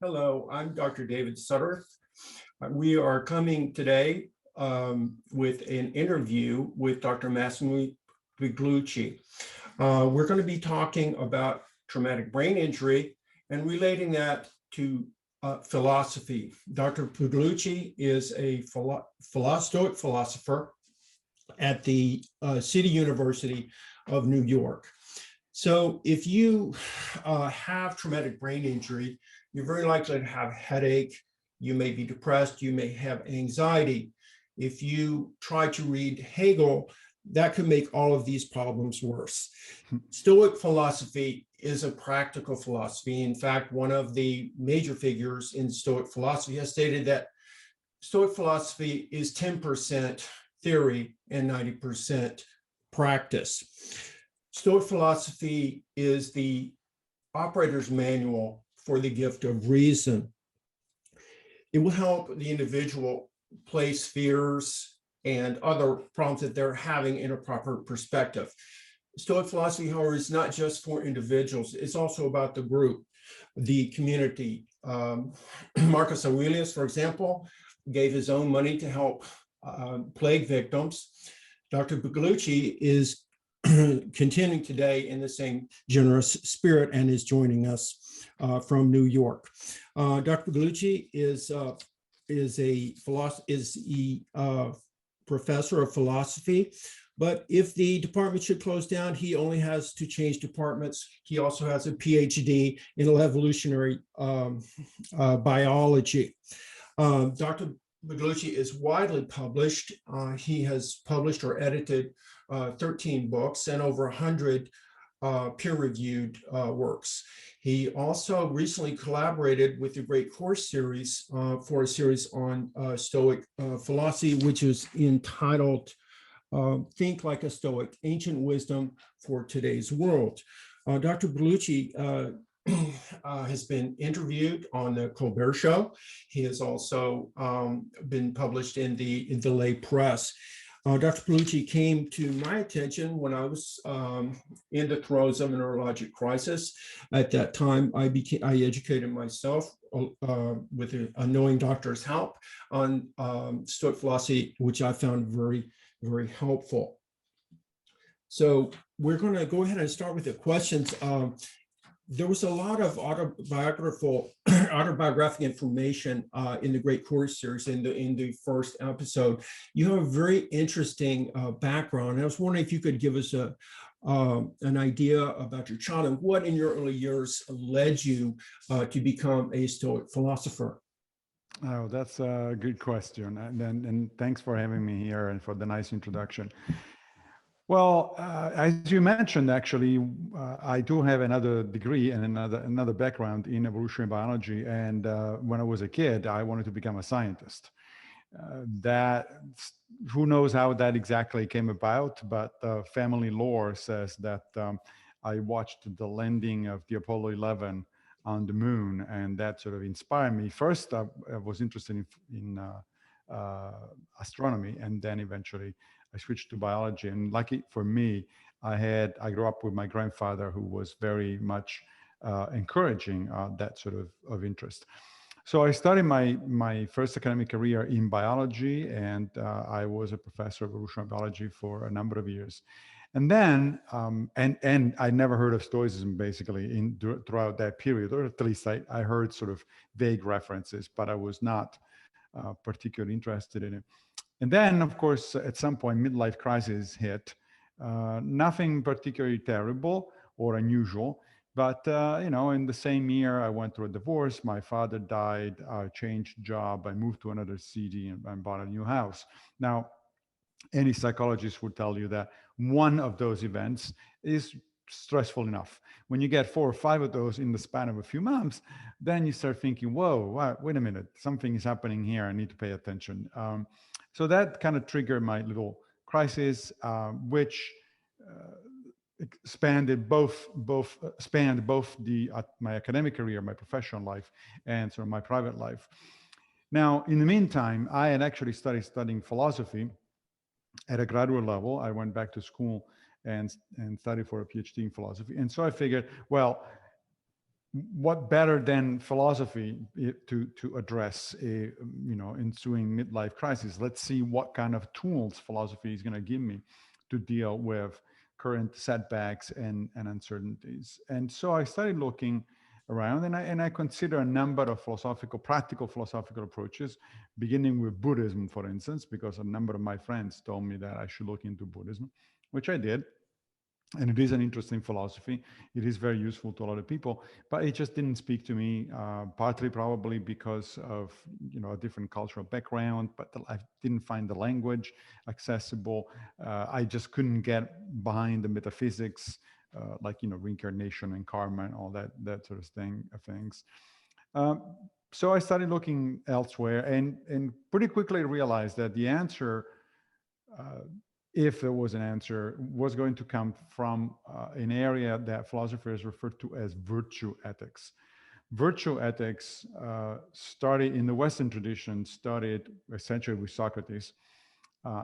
Hello, I'm Dr. David Sutterth. We are coming today with an interview with Dr. Massimo Pigliucci. We're going to be talking about traumatic brain injury and relating that to philosophy. Dr. Pigliucci is a Stoic philosopher at the City University of New York. So if you have traumatic brain injury, you're very likely to have headache, you may be depressed, you may have anxiety. If you try to read Hegel, that could make all of these problems worse. Stoic philosophy is a practical philosophy. In fact, one of the major figures in Stoic philosophy has stated that Stoic philosophy is 10% theory and 90% practice. Stoic philosophy is the operator's manual for the gift of reason. It will help the individual place fears and other problems that they're having in a proper perspective. Stoic philosophy, however, is not just for individuals. It's also about the group, the community. Marcus Aurelius, for example, gave his own money to help plague victims. Dr. Pigliucci is continuing today in the same generous spirit and is joining us from New York. Dr. Pigliucci is a professor of philosophy, but if the department should close down, he only has to change departments. He also has a PhD in evolutionary biology. Dr. Pigliucci is widely published. He has published or edited 13 books and over 100 peer-reviewed works. He also recently collaborated with the Great Course series for a series on Stoic philosophy, which is entitled Think Like a Stoic, Ancient Wisdom for Today's World. Dr. Pigliucci has been interviewed on the Colbert Show. He has also been published in the lay press. Dr. Pigliucci came to my attention when I was in the throes of a neurologic crisis. At that time, I educated myself with a knowing doctor's help on Stoic philosophy, which I found very, very helpful. So we're going to go ahead and start with the questions. There was a lot of autobiographical information in the Great Course series in the first episode. You have a very interesting background. I was wondering if you could give us an idea about your childhood. What in your early years led you to become a Stoic philosopher? Oh, that's a good question. And thanks for having me here and for the nice introduction. Well, as you mentioned, actually, I do have another degree and another background in evolutionary biology. And when I was a kid, I wanted to become a scientist. Who knows how that exactly came about, but family lore says that I watched the landing of the Apollo 11 on the moon, and that sort of inspired me. First, I was interested in astronomy, and then eventually I switched to biology. And lucky for me, I grew up with my grandfather, who was very much encouraging that sort of interest. So I started my first academic career in biology, and I was a professor of evolutionary biology for a number of years. And then, and I never heard of Stoicism basically throughout that period, or at least I heard sort of vague references, but I was not particularly interested in it. And then, of course, at some point, midlife crisis hit. Nothing particularly terrible or unusual, but in the same year, I went through a divorce. My father died. I changed job. I moved to another city and bought a new house. Now, any psychologist would tell you that one of those events is stressful enough. When you get 4 or 5 of those in the span of a few months, then you start thinking, whoa, wait a minute, something is happening here. I need to pay attention. So that kind of triggered my little crisis, which spanned both my academic career, my professional life, and sort of my private life. Now, in the meantime, I had actually started studying philosophy at a graduate level. I went back to school and studied for a PhD in philosophy. And so I figured, well, what better than philosophy to address a ensuing midlife crisis? Let's see what kind of tools philosophy is going to give me to deal with current setbacks and uncertainties. And so I started looking around, and I consider a number of practical philosophical approaches, beginning with Buddhism, for instance, because a number of my friends told me that I should look into Buddhism, which I did. And it is an interesting philosophy. It is very useful to a lot of people, but it just didn't speak to me. Partly probably because of a different cultural background, but I didn't find the language accessible. I just couldn't get behind the metaphysics, like reincarnation and karma and all that sort of things. Um, so I started looking elsewhere, and pretty quickly realized that the answer, uh, if there was an answer, was going to come from an area that philosophers refer to as virtue ethics. Virtue ethics started in the Western tradition, started essentially with Socrates.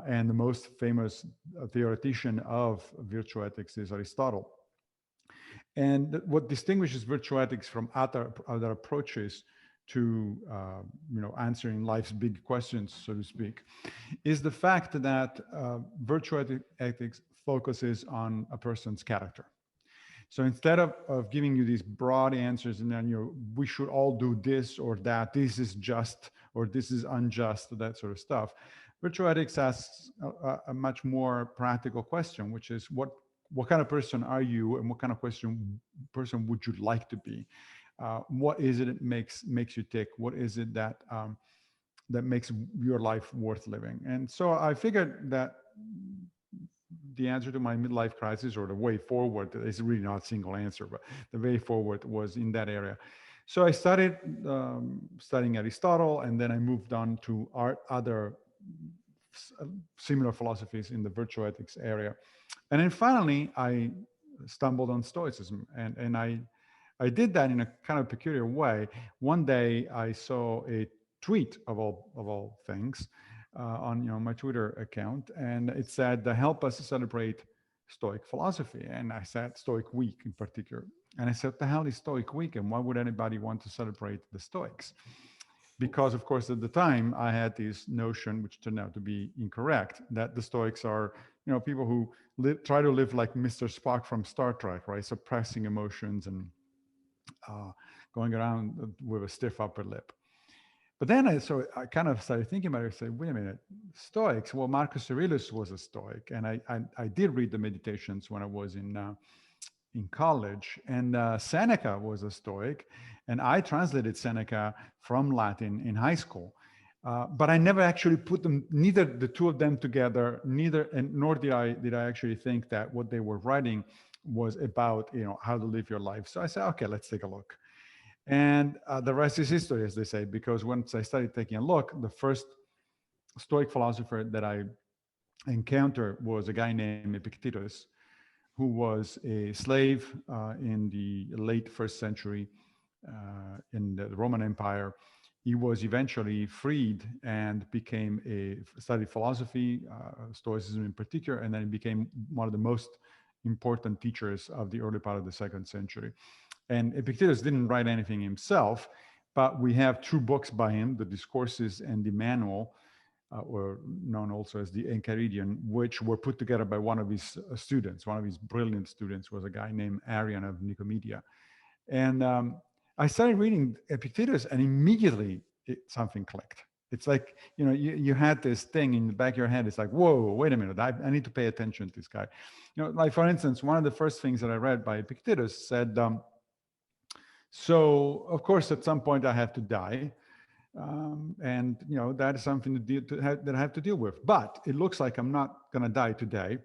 And the most famous theoretician of virtue ethics is Aristotle. And what distinguishes virtue ethics from other approaches to answering life's big questions, so to speak, is the fact that virtue ethics focuses on a person's character. So instead of giving you these broad answers and then we should all do this or that, this is just or this is unjust, that sort of stuff, virtue ethics asks a much more practical question, which is what kind of person are you, and what kind of person would you like to be? What is it that makes you tick? What is it that that makes your life worth living? And so I figured that the answer to my midlife crisis, or the way forward, is really not a single answer, but the way forward was in that area. So I started studying Aristotle, and then I moved on to other similar philosophies in the virtue ethics area. And then finally, I stumbled on Stoicism, and I did that in a kind of peculiar way. One day, I saw a tweet of all things on my Twitter account, and it said, "Help us celebrate Stoic philosophy." And I said Stoic Week in particular. And I said, "What the hell is Stoic Week, and why would anybody want to celebrate the Stoics?" Because, of course, at the time I had this notion, which turned out to be incorrect, that the Stoics are, people who try to live like Mr. Spock from Star Trek, right? Suppressing emotions and going around with a stiff upper lip. But then I kind of started thinking about it. I said, wait a minute, Stoics. Well, Marcus Aurelius was a Stoic, and I did read the Meditations when I was in college, and Seneca was a Stoic, and I translated Seneca from Latin in high school. But I never actually put them, neither the two of them together, nor did I actually think that what they were writing was about how to live your life. So I said, okay, let's take a look. And the rest is history, as they say, because once I started taking a look, the first Stoic philosopher that I encountered was a guy named Epictetus, who was a slave in the late first century in the Roman Empire. He was eventually freed and studied philosophy, Stoicism in particular, and then he became one of the most important teachers of the early part of the second century. And Epictetus didn't write anything himself, but we have two books by him, the Discourses and the Manual, or known also as the Enchiridion, which were put together by one of his students. One of his brilliant students was a guy named Arrian of Nicomedia. And I started reading Epictetus, and immediately something clicked. It's like, you had this thing in the back of your head. It's like, whoa, wait a minute. I need to pay attention to this guy. Like, for instance, one of the first things that I read by Epictetus said, so, of course, at some point I have to die. And, that is something that I have to deal with. But it looks like I'm not going to die today.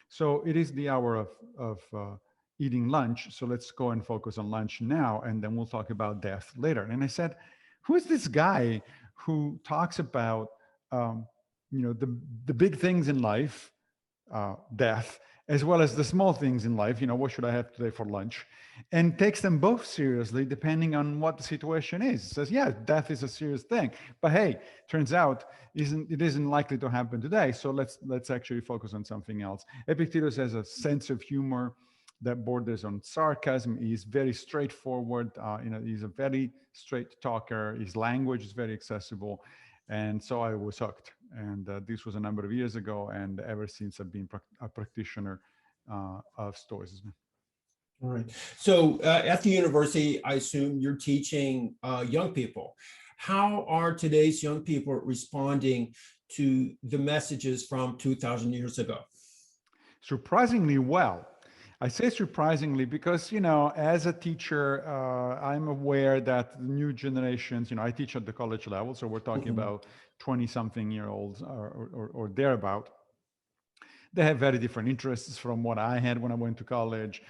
So it is the hour of eating lunch. So let's go and focus on lunch now, and then we'll talk about death later. And I said, who is this guy who talks about, the big things in life, death, as well as the small things in life, what should I have today for lunch, and takes them both seriously depending on what the situation is. It says, yeah, death is a serious thing, but hey, turns out it isn't likely to happen today, so let's actually focus on something else. Epictetus has a sense of humor. that borders on sarcasm. He's very straightforward. He's a very straight talker. His language is very accessible. And so I was hooked. And this was a number of years ago. And ever since, I've been a practitioner of Stoicism. All right. So at the university, I assume you're teaching young people. How are today's young people responding to the messages from 2,000 years ago? Surprisingly well. I say surprisingly because, as a teacher, I'm aware that the new generations, I teach at the college level, so we're talking about 20-something-year-olds or thereabout. They have very different interests from what I had when I went to college.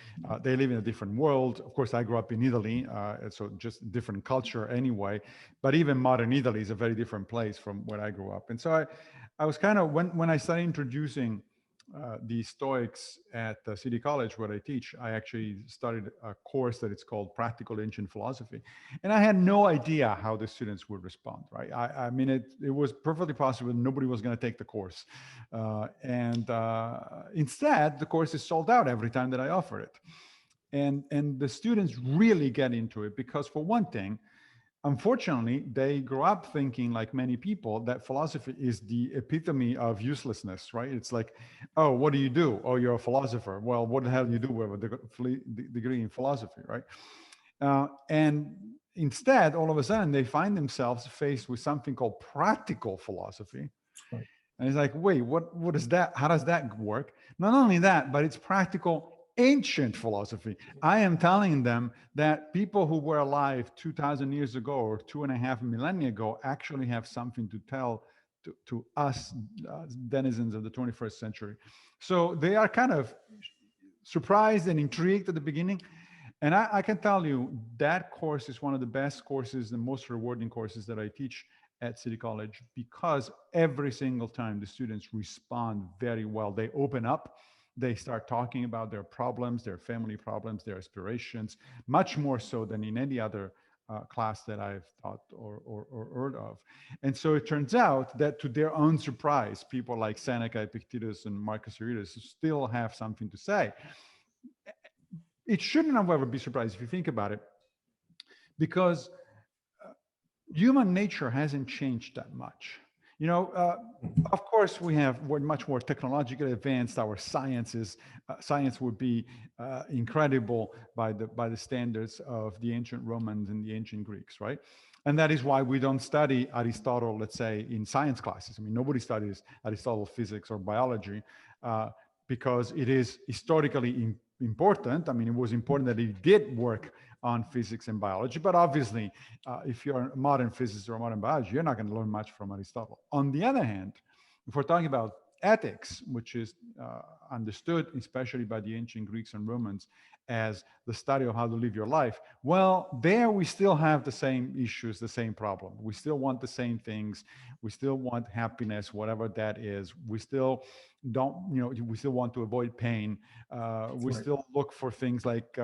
They live in a different world. Of course, I grew up in Italy, so just different culture anyway. But even modern Italy is a very different place from where I grew up. And so I was kind of, when I started introducing the Stoics at the City College where I teach, I actually started a course that it's called Practical Ancient Philosophy. And I had no idea how the students would respond, right? I mean, it was perfectly possible nobody was going to take the course. Instead, the course is sold out every time that I offer it. And the students really get into it because, for one thing, unfortunately, they grow up thinking, like many people, that philosophy is the epitome of uselessness, right? It's like, oh, what do you do? Oh, you're a philosopher. Well, what the hell do you do with a degree in philosophy, right? And instead, all of a sudden, they find themselves faced with something called practical philosophy. Right. And it's like, wait, what is that? How does that work? Not only that, but it's practical ancient philosophy. I am telling them that people who were alive 2,000 years ago or 2.5 millennia ago actually have something to tell to us denizens of the 21st century. So they are kind of surprised and intrigued at the beginning. And I can tell you that course is one of the best courses, the most rewarding courses that I teach at City College, because every single time the students respond very well. They open up, they start talking about their problems, their family problems, their aspirations, much more so than in any other class that I've taught or heard of. And so it turns out that, to their own surprise, people like Seneca, Epictetus, and Marcus Aurelius still have something to say. It shouldn't, however, be surprised if you think about it, because human nature hasn't changed that much. Of course, we're much more technologically advanced. Our science would be incredible by the standards of the ancient Romans and the ancient Greeks, right? And that is why we don't study Aristotle, let's say, in science classes. I mean, nobody studies Aristotle physics or biology because it is historically important. I mean, it was important that he did work on physics and biology, but obviously, if you're a modern physicist or a modern biologist, you're not going to learn much from Aristotle. On the other hand, if we're talking about ethics, which is understood, especially by the ancient Greeks and Romans, as the study of how to live your life, well, there we still have the same issues, the same problem. We still want the same things. We still want happiness, whatever that is. We still we still want to avoid pain. We still look for things like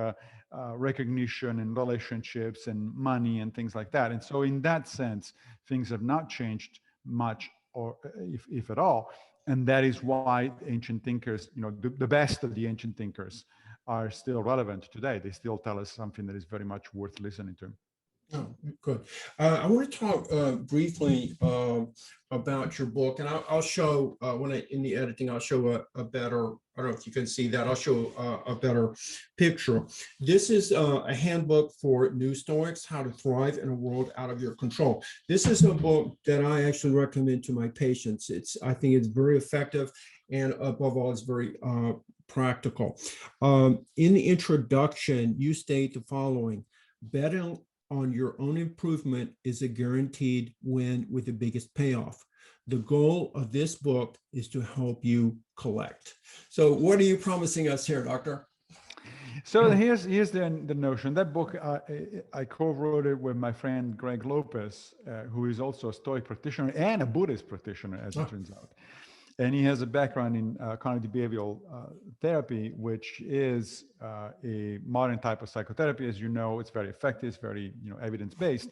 recognition and relationships and money and things like that. And so in that sense, things have not changed much, or if at all. And that is why ancient thinkers, the best of the ancient thinkers, are still relevant today. They still tell us something that is very much worth listening to. Oh, good. I want to talk briefly about your book, and I'll show in the editing, I'll show a better, I don't know if you can see that, I'll show a better picture. This is a handbook for new Stoics, how to thrive in a world out of your control. This is a book that I actually recommend to my patients. I think it's very effective, and above all, it's very practical. In the introduction, you state the following: betting on your own improvement is a guaranteed win with the biggest payoff. The goal of this book is to help you collect. So what are you promising us here, Doctor? So here's the notion. That book, I co-wrote it with my friend Greg Lopez, who is also a Stoic practitioner and a Buddhist practitioner, as it turns out. And he has a background in cognitive behavioral therapy, which is a modern type of psychotherapy. As you know, it's very effective, it's very evidence-based.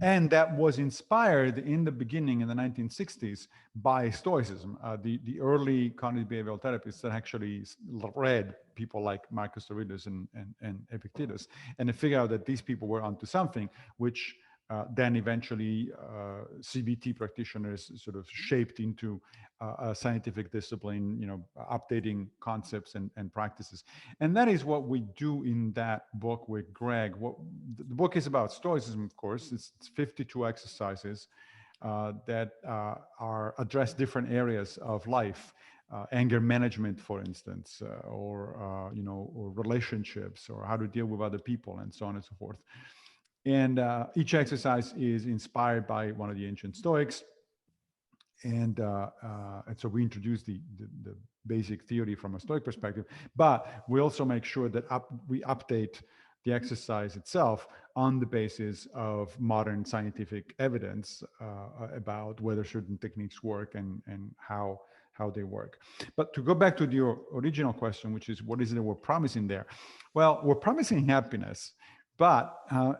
And that was inspired in the beginning in the 1960s by Stoicism. The early cognitive behavioral therapists that actually read people like Marcus Aurelius and Epictetus, and they figured out that these people were onto something, which then eventually CBT practitioners sort of shaped into a scientific discipline, updating concepts and practices. And that is what we do in that book with Greg. What the book is about Stoicism, of course. It's 52 exercises that are address different areas of life. Anger management, for instance, or relationships, or how to deal with other people, and so on and so forth. And each exercise is inspired by one of the ancient Stoics. And so we introduce the basic theory from a Stoic perspective, but we also make sure that we update the exercise itself on the basis of modern scientific evidence about whether certain techniques work and how they work. But to go back to your original question, which is what is it that we're promising there? Well, we're promising happiness, but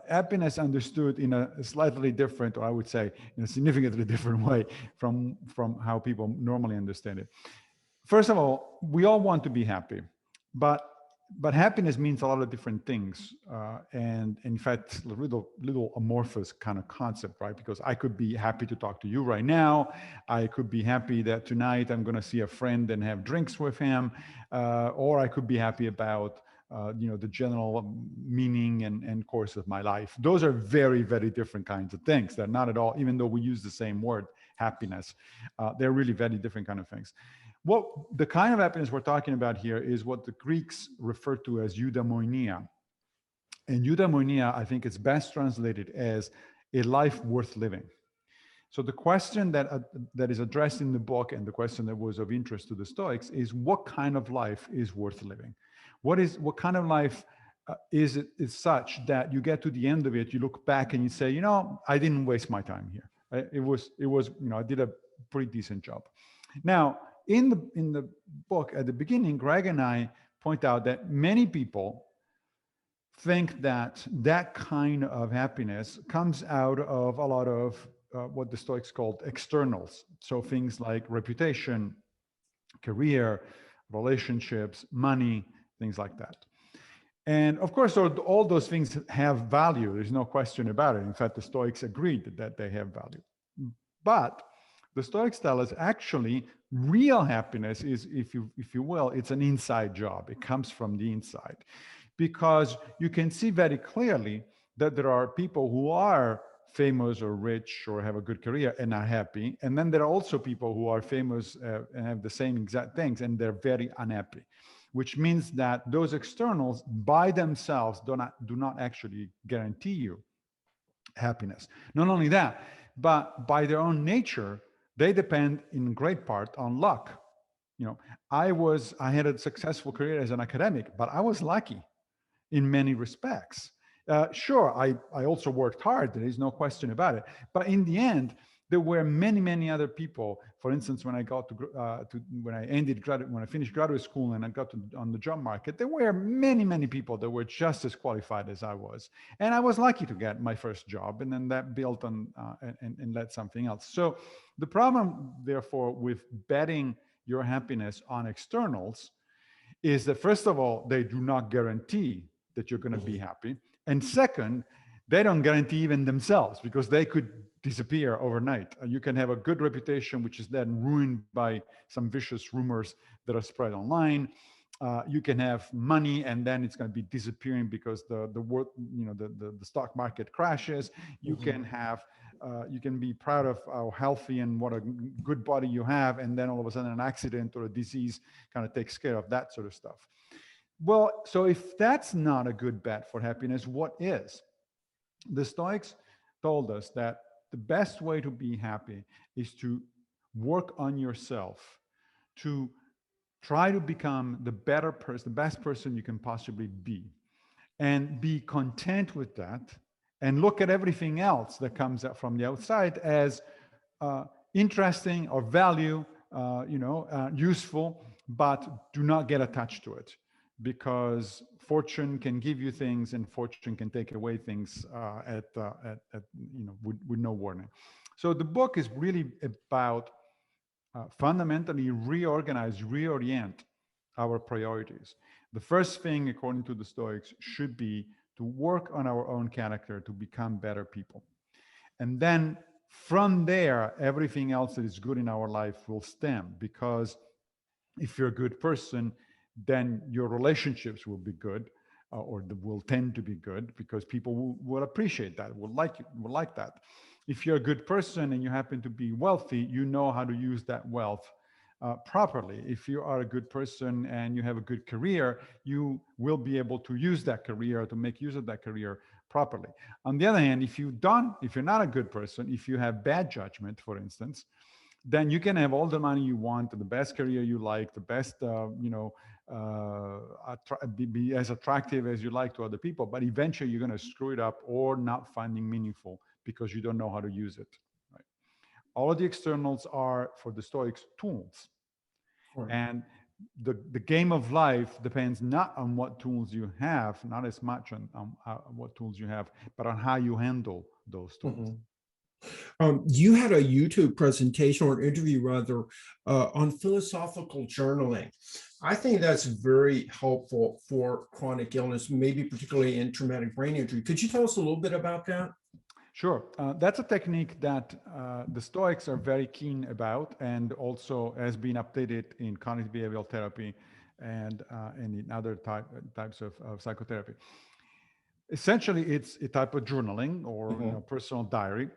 happiness understood in a slightly different, or I would say in a significantly different way from how people normally understand it. First of all, we all want to be happy, but happiness means a lot of different things, and in fact, a little amorphous kind of concept, right? Because I could be happy to talk to you right now. I could be happy that tonight I'm going to see a friend and have drinks with him, or I could be happy about the general meaning and course of my life. Those are very, very different kinds of things. They're not at all, even though we use the same word, happiness. They're really very different kind of things. What the kind of happiness we're talking about here is what the Greeks refer to as eudaimonia. And eudaimonia, I think it's best translated as a life worth living. So the question that is addressed in the book, and the question that was of interest to the Stoics, is what kind of life is worth living? What kind of life is such that you get to the end of it, you look back and you say, I didn't waste my time here. It was I did a pretty decent job. Now, in the book at the beginning, Greg and I point out that many people think that kind of happiness comes out of a lot of what the Stoics called externals. So things like reputation, career, relationships, money, things like that. And of course, all those things have value. There's no question about it. In fact, the Stoics agreed that they have value. But the Stoics tell us actually real happiness is, if you will, it's an inside job. It comes from the inside. Because you can see very clearly that there are people who are famous or rich or have a good career and are happy. And then there are also people who are famous and have the same exact things and they're very unhappy, which means that those externals by themselves do not actually guarantee you happiness. Not only that, but by their own nature, they depend in great part on luck. I had a successful career as an academic, but I was lucky in many respects. Sure, I also worked hard. There is no question about it. But in the end, there were many, many other people. For instance, when I got when I finished graduate school and I got on the job market, there were many, many people that were just as qualified as I was, and I was lucky to get my first job, and then that built on and led something else. So the problem, therefore, with betting your happiness on externals is that, first of all, they do not guarantee that you're going to be happy. And second, they don't guarantee even themselves, because they could disappear overnight. You can have a good reputation, which is then ruined by some vicious rumors that are spread online. You can have money, and then it's going to be disappearing because the stock market crashes. You can have you can be proud of how healthy and what a good body you have, and then all of a sudden an accident or a disease kind of takes care of that sort of stuff. Well, so if that's not a good bet for happiness, what is? The Stoics told us that the best way to be happy is to work on yourself, to try to become the better person, the best person you can possibly be, and be content with that, and look at everything else that comes out from the outside as interesting or value, useful, but do not get attached to it. because fortune can give you things and fortune can take away things with no warning. So the book is really about fundamentally reorganize, reorient our priorities. The first thing, according to the Stoics, should be to work on our own character to become better people. And then from there, everything else that is good in our life will stem, because if you're a good person, then your relationships will be good, or will tend to be good, because people will appreciate that, will like that. If you're a good person and you happen to be wealthy, you know how to use that wealth properly. If you are a good person and you have a good career, you will be able to use that career, to make use of that career properly. On the other hand, if you're not a good person, if you have bad judgment, for instance, then you can have all the money you want, the best career you like, the best, be as attractive as you like to other people, but eventually you're going to screw it up or not finding meaningful because you don't know how to use it. Right? All of the externals are, for the Stoics, tools. Right. And the game of life depends not on what tools you have, not as much on what tools you have, but on how you handle those tools. Mhm. You had a YouTube presentation or interview rather on philosophical journaling. I think that's very helpful for chronic illness, maybe particularly in traumatic brain injury. Could you tell us a little bit about that? Sure. That's a technique that the Stoics are very keen about, and also has been updated in cognitive behavioral therapy and in other types of psychotherapy. Essentially, it's a type of journaling or Mhm. personal diary,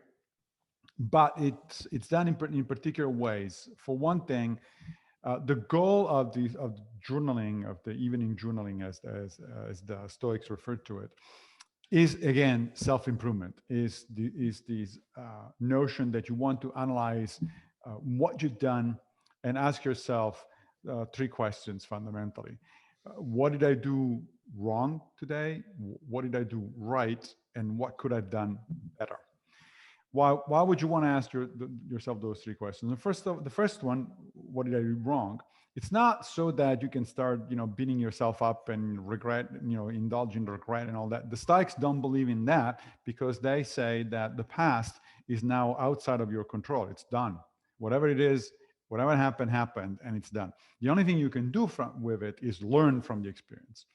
but it's done in particular ways. For one thing, the goal of journaling, of the evening journaling, as the Stoics referred to it, is again self-improvement. Is this notion that you want to analyze what you've done and ask yourself three questions fundamentally. What did I do wrong today? What did I do right? And what could I have done better? Why would you want to ask yourself those three questions? The first one, what did I do wrong? It's not so that you can start, beating yourself up and regret, indulge in regret and all that. The Stoics don't believe in that, because they say that the past is now outside of your control. It's done. Whatever it is, whatever happened, and it's done. The only thing you can do with it is learn from the experience.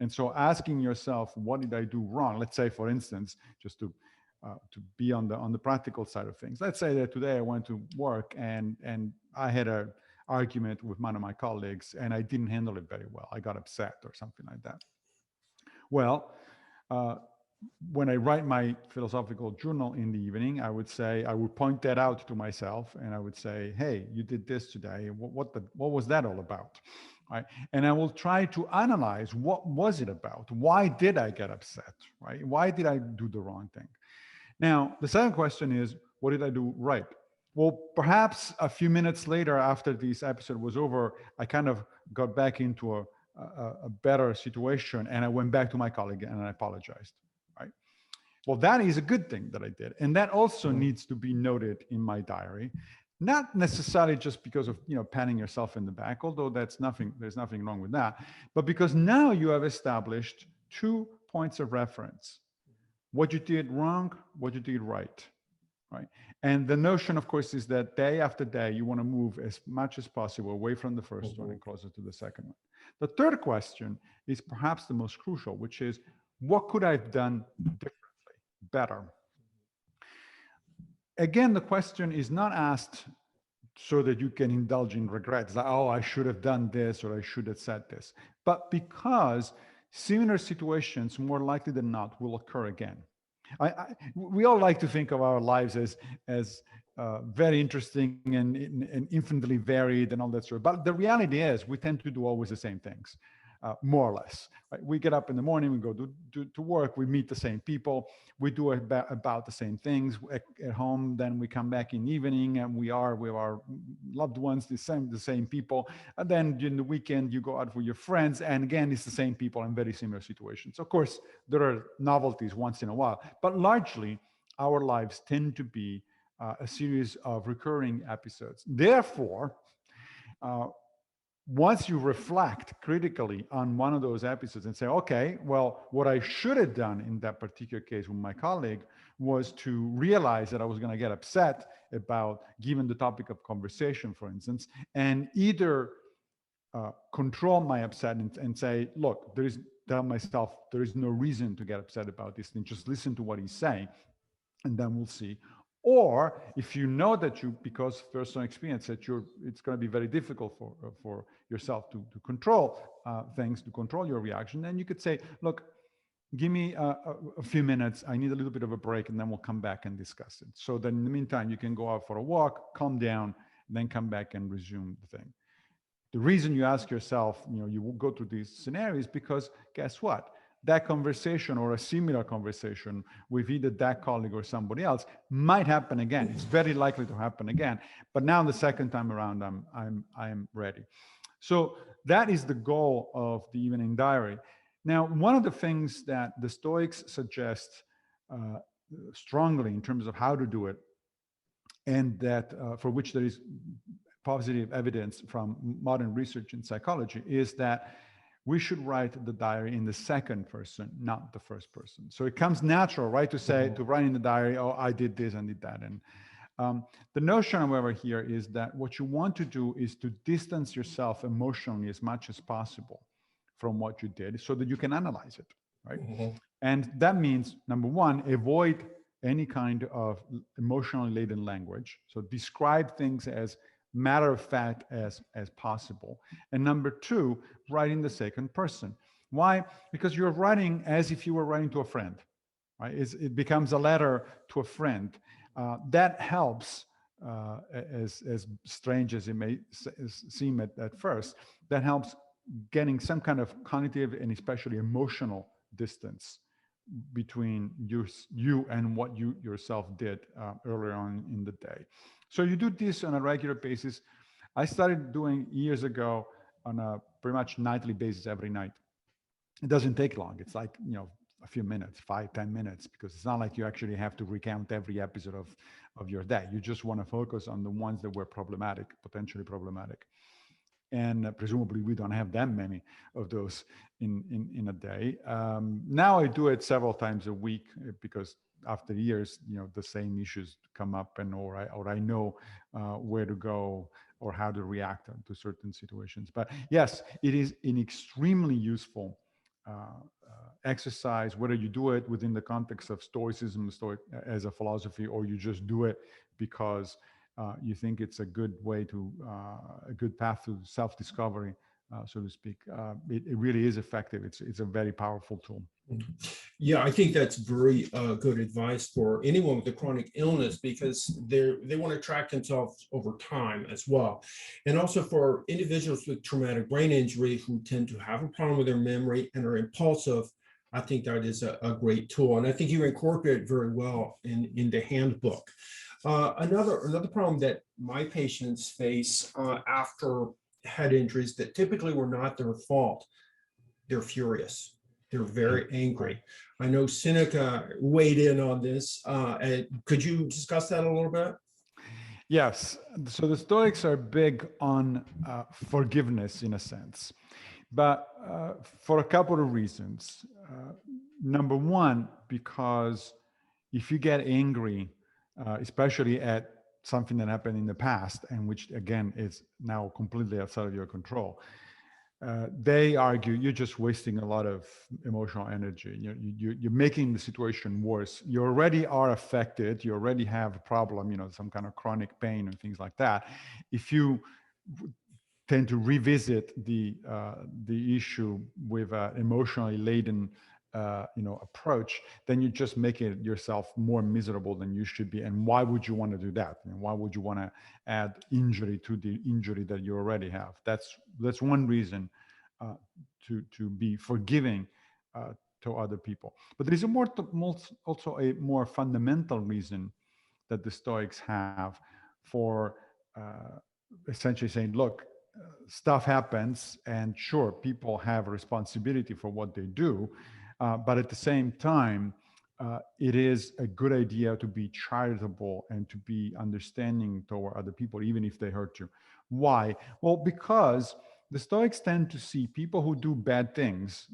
And so asking yourself, what did I do wrong? Let's say, for instance, just to be on the practical side of things. Let's say that today I went to work and I had an argument with one of my colleagues and I didn't handle it very well. I got upset or something like that. Well, uh, when I write my philosophical journal in the evening, I would point that out to myself, and I would say, "Hey, you did this today. What was that all about?" Right? And I will try to analyze, what was it about? Why did I get upset? Right? Why did I do the wrong thing? Now, the second question is, what did I do right? Well, perhaps a few minutes later, after this episode was over, I kind of got back into a better situation, and I went back to my colleague and I apologized. Right? Well, that is a good thing that I did, and that also Mhm. needs to be noted in my diary. Not necessarily just because of patting yourself in the back, although there's nothing wrong with that, but because now you have established 2 points of reference: what you did wrong, what you did right. Right. And the notion, of course, is that day after day, you want to move as much as possible away from the first one Mhm. and closer to the second one. The third question is perhaps the most crucial, which is, what could I have done differently, better? Again, the question is not asked so that you can indulge in regrets, like, oh, I should have done this or I should have said this, but because similar situations, more likely than not, will occur again. We all like to think of our lives as very interesting and infinitely varied and all that sort. But the reality is, we tend to do always the same things, more or less. Right? We get up in the morning, we go to work, we meet the same people, we do about the same things at home. Then we come back in the evening, and we are with our loved ones, the same people. And then during the weekend, you go out with your friends, and again, it's the same people in very similar situations. Of course, there are novelties once in a while, but largely our lives tend to be a series of recurring episodes. Therefore, uh, once you reflect critically on one of those episodes and say, okay, well, what I should have done in that particular case with my colleague was to realize that I was going to get upset about given the topic of conversation, for instance, and either control my upset and say, look, tell myself there is no reason to get upset about this thing. Just listen to what he's saying, and then we'll see. Or if you know that you, because personal experience, that it's going to be very difficult for yourself to control things, to control your reaction, then you could say, look, give me a few minutes. I need a little bit of a break, and then we'll come back and discuss it. So then in the meantime, you can go out for a walk, calm down, then come back and resume the thing. The reason you ask yourself, you will go through these scenarios because guess what? That conversation or a similar conversation with either that colleague or somebody else might happen again. It's very likely to happen again. But now the second time around, I'm ready. So that is the goal of the evening diary. Now, one of the things that the Stoics suggest strongly in terms of how to do it, and that for which there is positive evidence from modern research in psychology, is that we should write the diary in the second person, not the first person. So it comes natural, right, to say, to write in the diary, oh, I did this and did that. And the notion, however, here is that what you want to do is to distance yourself emotionally as much as possible from what you did so that you can analyze it, right? Mm-hmm. And that means, number one, avoid any kind of emotionally laden language. So describe things as matter of fact as possible. And number two, write in the second person. Why? Because you're writing as if you were writing to a friend, right? It becomes a letter to a friend. That helps, as strange as it may seem at first, that helps getting some kind of cognitive and especially emotional distance between you and what you yourself did earlier on in the day. So you do this on a regular basis. I started doing years ago on a pretty much nightly basis every night. It doesn't take long. It's like, a few minutes, 5-10 minutes, because it's not like you actually have to recount every episode of your day. You just want to focus on the ones that were problematic, potentially problematic. And presumably we don't have that many of those in a day. Now I do it several times a week because after years, the same issues come up, and or I know where to go or how to react to certain situations. But yes, it is an extremely useful exercise, whether you do it within the context of Stoicism, Stoic as a philosophy, or you just do it because you think it's a good way to a good path to self-discovery, so to speak. It really is effective. It's a very powerful tool. Yeah, I think that's very good advice for anyone with a chronic illness, because they want to track themselves over time as well. And also for individuals with traumatic brain injury who tend to have a problem with their memory and are impulsive, I think that is a great tool. And I think you incorporate it very well in the handbook. Another problem that my patients face after head injuries that typically were not their fault, they're furious. They're very angry. I know Seneca weighed in on this. Could you discuss that a little bit? Yes. So the Stoics are big on forgiveness in a sense, but for a couple of reasons. Number one, because if you get angry, especially at something that happened in the past and which again is now completely outside of your control, they argue you're just wasting a lot of emotional energy. You're making the situation worse. You already are affected. You already have a problem, some kind of chronic pain and things like that. If you tend to revisit the issue with an emotionally laden approach, then you're just making yourself more miserable than you should be. And why would you want to do that? And why would you want to add injury to the injury that you already have? That's one reason to be forgiving to other people. But there is also a more fundamental reason that the Stoics have for essentially saying, look, stuff happens, and sure, people have a responsibility for what they do. But at the same time, it is a good idea to be charitable and to be understanding toward other people, even if they hurt you. Why? Well, because the Stoics tend to see people who do bad things,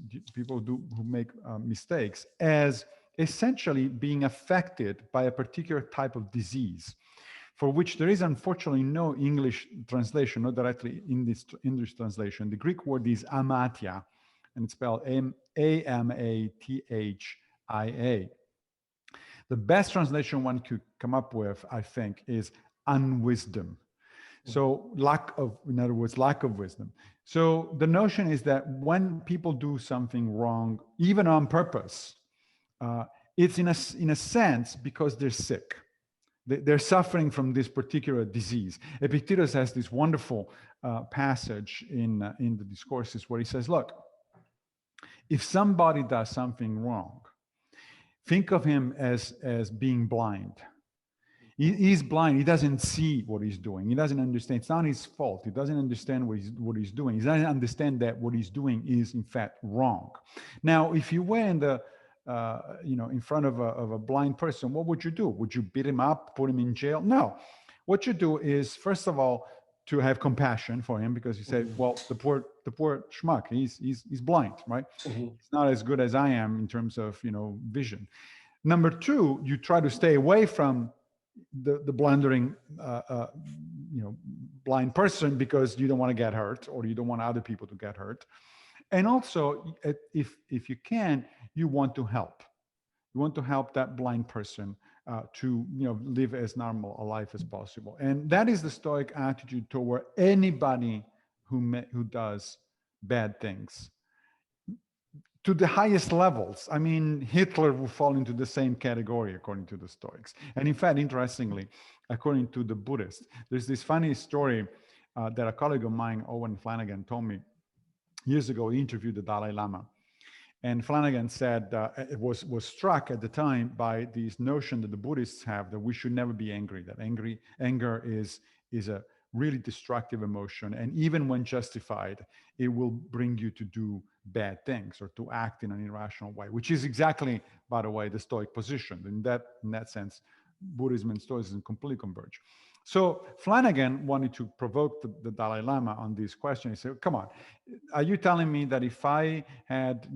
who make mistakes, as essentially being affected by a particular type of disease, for which there is unfortunately no English translation, not directly in this English translation. The Greek word is amatia, and it's spelled Amathia. The best translation one could come up with, I think, is unwisdom. So in other words, lack of wisdom. So the notion is that when people do something wrong, even on purpose, it's in a sense because they're sick. They're suffering from this particular disease. Epictetus has this wonderful passage in the Discourses where he says, look, if somebody does something wrong, think of him as being blind. He's blind. He doesn't see what he's doing. He doesn't understand. It's not his fault. He doesn't understand what he's doing. He doesn't understand that what he's doing is in fact wrong. Now, if you were in the in front of a blind person, what would you do? Would you beat him up, put him in jail? No. What you do is, first of all, to have compassion for him, because you say, well, the poor schmuck, he's blind, right? He's not as good as I am in terms of vision. Number two, you try to stay away from the blundering blind person, because you don't want to get hurt, or you don't want other people to get hurt. And also, if you can, you want to help. You want to help that blind person to live as normal a life as possible. And that is the Stoic attitude toward anybody who does bad things. To the highest levels. I mean, Hitler will fall into the same category according to the Stoics. And in fact, interestingly, according to the Buddhists, there's this funny story that a colleague of mine, Owen Flanagan, told me years ago. He interviewed the Dalai Lama. And Flanagan said it was struck at the time by this notion that the Buddhists have that we should never be angry, that anger is a really destructive emotion. And even when justified, it will bring you to do bad things or to act in an irrational way, which is exactly, by the way, the Stoic position. In that sense, Buddhism and Stoicism completely converge. So Flanagan wanted to provoke the Dalai Lama on this question. He said, come on, are you telling me that if I had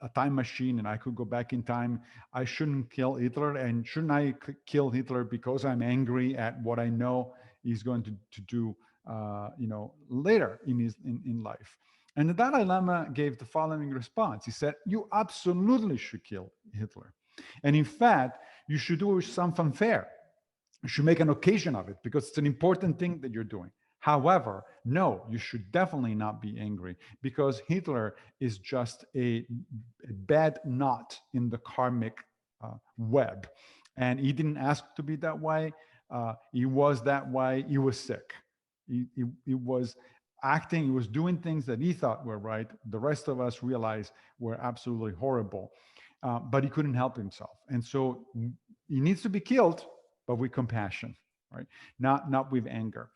a time machine and I could go back in time, I shouldn't kill Hitler? And shouldn't I kill Hitler because I'm angry at what I know he's going to do later in life? And the Dalai Lama gave the following response. He said, you absolutely should kill Hitler. And in fact, you should do some fanfare. You should make an occasion of it because it's an important thing that you're doing. However, no, you should definitely not be angry, because Hitler is just a bad knot in the karmic web. And he didn't ask to be that way. He was that way. He was sick. He was acting, he was doing things that he thought were right. The rest of us realized were absolutely horrible. But he couldn't help himself. And so he needs to be killed, but with compassion, right? Not with anger.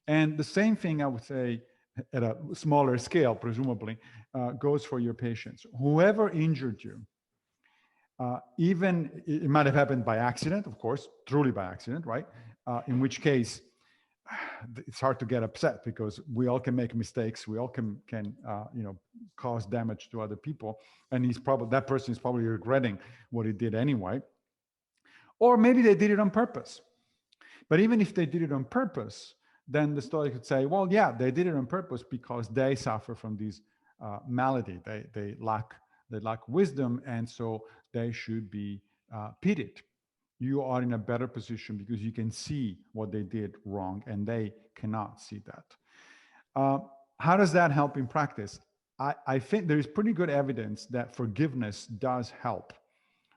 And the same thing, I would say, at a smaller scale, presumably, goes for your patients. Whoever injured you, even it might have happened by accident, of course, truly by accident, right? In which case, it's hard to get upset because we all can make mistakes. We all can cause damage to other people, and that person is probably regretting what he did anyway. Or maybe they did it on purpose. But even if they did it on purpose, then the Stoic would say, well, yeah, they did it on purpose because they suffer from this malady. They lack wisdom, and so they should be pitied. You are in a better position because you can see what they did wrong, and they cannot see that. How does that help in practice? I think there is pretty good evidence that forgiveness does help,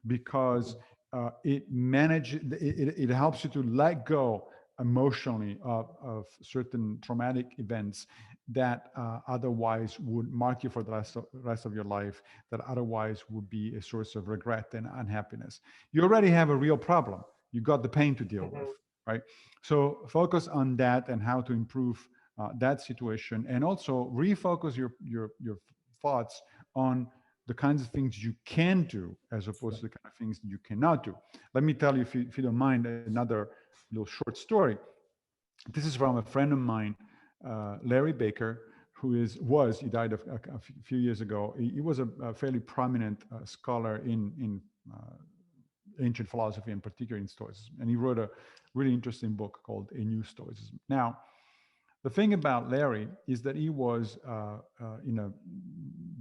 because it helps you to let go emotionally of certain traumatic events that otherwise would mark you for the rest of your life, that otherwise would be a source of regret and unhappiness. You already have a real problem. You got the pain to deal with, right? So focus on that and how to improve that situation, and also refocus your thoughts on the kinds of things you can do as opposed to the kind of things you cannot do. Let me tell you, if you don't mind, another little short story. This is from a friend of mine, Larry Baker, he died a few years ago. He was a fairly prominent scholar in ancient philosophy, and particularly in Stoicism. And he wrote a really interesting book called A New Stoicism. Now, the thing about Larry is that he was